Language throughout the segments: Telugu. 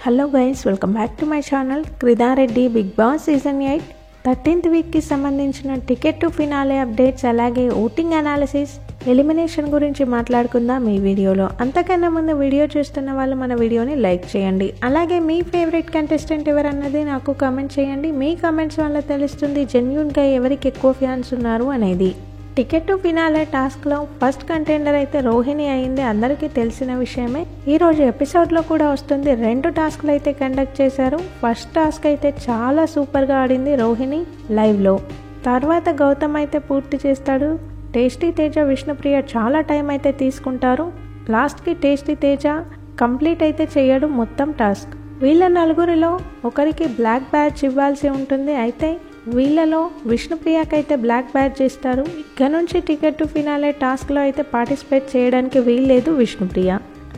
Hello guys, welcome back to my channel. క్రిదారెడ్డి బిగ్ బాస్ సీజన్ 8 13th వీక్కి సంబంధించిన టికెట్ టు ఫినాలే అప్డేట్స్, అలాగే ఓటింగ్ అనాలిసిస్, ఎలిమినేషన్ గురించి మాట్లాడుకుందాం ఈ వీడియోలో. అంతకన్నా ముందు వీడియో చూస్తున్న వాళ్ళు మన వీడియోని లైక్ చేయండి. అలాగే మీ ఫేవరెట్ కంటెస్టెంట్ ఎవరన్నది నాకు కామెంట్ చేయండి. మీ కామెంట్స్ వల్ల తెలుస్తుంది జెన్యూన్గా ఎవరికి ఎక్కువ ఫ్యాన్స్ ఉన్నారు అనేది. టికెట్ టు ఫినాలే టాస్క్లో ఫస్ట్ కంటెండర్ అయితే రోహిణి అయింది, అందరికీ తెలిసిన విషయమే. ఈరోజు ఎపిసోడ్లో కూడా వస్తుంది. 2 టాస్క్లు అయితే కండక్ట్ చేశారు. ఫస్ట్ టాస్క్ అయితే చాలా సూపర్గా ఆడింది రోహిణి లైవ్లో. తర్వాత గౌతమ్ అయితే పూర్తి చేస్తాడు. టేస్టీ తేజ, విష్ణుప్రియ చాలా టైం అయితే తీసుకుంటారు. లాస్ట్కి టేస్టీ తేజ కంప్లీట్ అయితే చేయడు మొత్తం టాస్క్. వీళ్ళ నలుగురిలో ఒకరికి బ్లాక్ బ్యాడ్జ్ ఇవ్వాల్సి ఉంటుంది. అయితే వీళ్ళలో విష్ణుప్రియకి అయితే బ్లాక్ బ్యాడ్జ్ ఇస్తారు. ఇక్కడ నుంచి టికెట్ టు ఫినాలే టాస్క్లో అయితే పార్టిసిపేట్ చేయడానికి వీల్లేదు విష్ణుప్రియ.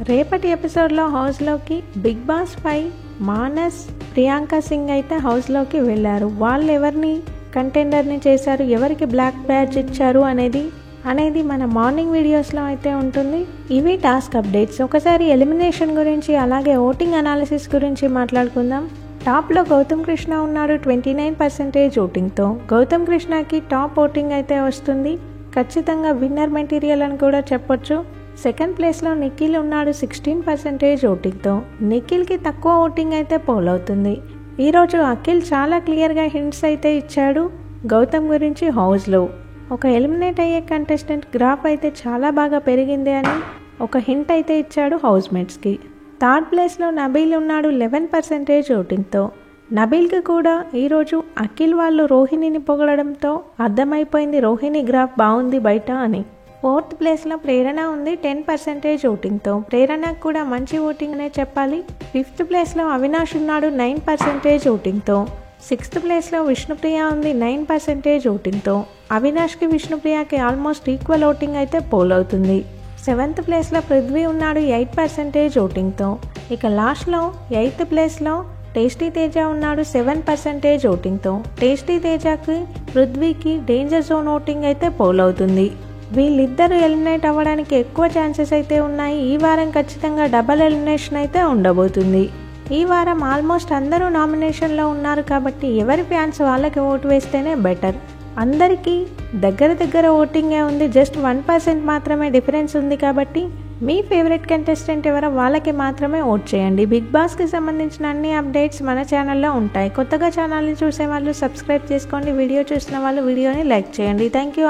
రేపటి ఎపిసోడ్లో హౌస్లోకి బిగ్ బాస్ 5 మానస్, ప్రియాంక సింగ్ అయితే హౌస్లోకి వెళ్ళారు. వాళ్ళు ఎవరిని కంటెండర్ని చేశారు, ఎవరికి బ్లాక్ బ్యాడ్జ్ ఇచ్చారు అనేది మన మార్నింగ్ వీడియోస్లో అయితే ఉంటుంది. ఇవి టాస్క్ అప్డేట్స్. ఒకసారి ఎలిమినేషన్ గురించి అలాగే ఓటింగ్ అనాలిసిస్ గురించి మాట్లాడుకుందాం. టాప్లో గౌతమ్ కృష్ణ ఉన్నాడు 29% ఓటింగ్తో. గౌతమ్ కృష్ణకి టాప్ ఓటింగ్ అయితే వస్తుంది. ఖచ్చితంగా విన్నర్ మెటీరియల్ అని కూడా చెప్పొచ్చు. సెకండ్ ప్లేస్లో నిఖిల్ ఉన్నాడు 16% ఓటింగ్తో. నిఖిల్కి తక్కువ ఓటింగ్ అయితే పోల్ అవుతుంది. ఈరోజు అఖిల్ చాలా క్లియర్గా హింట్స్ అయితే ఇచ్చాడు గౌతమ్ గురించి హౌస్లో. ఒక ఎలిమినేట్ అయ్యే కంటెస్టెంట్ గ్రాఫ్ అయితే చాలా బాగా పెరిగింది అని ఒక హింట్ అయితే ఇచ్చాడు హౌస్మేట్స్కి. థర్డ్ ప్లేస్లో నబీల్ ఉన్నాడు 11% ఓటింగ్తో. నబీల్కి కూడా ఈరోజు అఖిల్ వాళ్ళు రోహిణిని పొగడడంతో అర్థమైపోయింది రోహిణి గ్రాఫ్ బాగుంది బయట అని. ఫోర్త్ ప్లేస్లో ప్రేరణ ఉంది 10% ఓటింగ్తో. ప్రేరణకు కూడా మంచి ఓటింగ్ అనే చెప్పాలి. ఫిఫ్త్ ప్లేస్లో అవినాష్ ఉన్నాడు 9% ఓటింగ్తో. సిక్స్త్ ప్లేస్లో విష్ణుప్రియ ఉంది 9% ఓటింగ్తో. అవినాష్కి విష్ణుప్రియకి ఆల్మోస్ట్ ఈక్వల్ ఓటింగ్ అయితే పోల్ అవుతుంది. సెవెంత్ ప్లేస్లో పృథ్వీ ఉన్నాడు 8% ఓటింగ్తో. ఇక లాస్ట్లో 8th ప్లేస్లో టేస్టీ తేజ ఉన్నాడు 7% ఓటింగ్తో. టేస్టీ తేజకి పృథ్వీకి డేంజర్ జోన్ ఓటింగ్ అయితే పోల్ అవుతుంది. వీళ్ళిద్దరూ ఎలిమినేట్ అవ్వడానికి ఎక్కువ ఛాన్సెస్ అయితే ఉన్నాయి. ఈ వారం ఖచ్చితంగా డబల్ ఎలిమినేషన్ అయితే ఉండబోతుంది. ఈ వారం ఆల్మోస్ట్ అందరూ నామినేషన్లో ఉన్నారు కాబట్టి ఎవరి ఫ్యాన్స్ వాళ్ళకి ఓటు వేస్తేనే బెటర్. అందరికీ దగ్గర ఓటింగే ఉంది. జస్ట్ 1% మాత్రమే డిఫరెన్స్ ఉంది. కాబట్టి మీ ఫేవరెట్ కంటెస్టెంట్ ఎవరో వాళ్ళకి మాత్రమే ఓట్ చేయండి. బిగ్ బాస్కి సంబంధించిన అన్ని అప్డేట్స్ మన ఛానల్లో ఉంటాయి. కొత్తగా ఛానల్ని చూసే వాళ్ళు సబ్స్క్రైబ్ చేసుకోండి. వీడియో చూసిన వాళ్ళు వీడియోని లైక్ చేయండి. Thank you.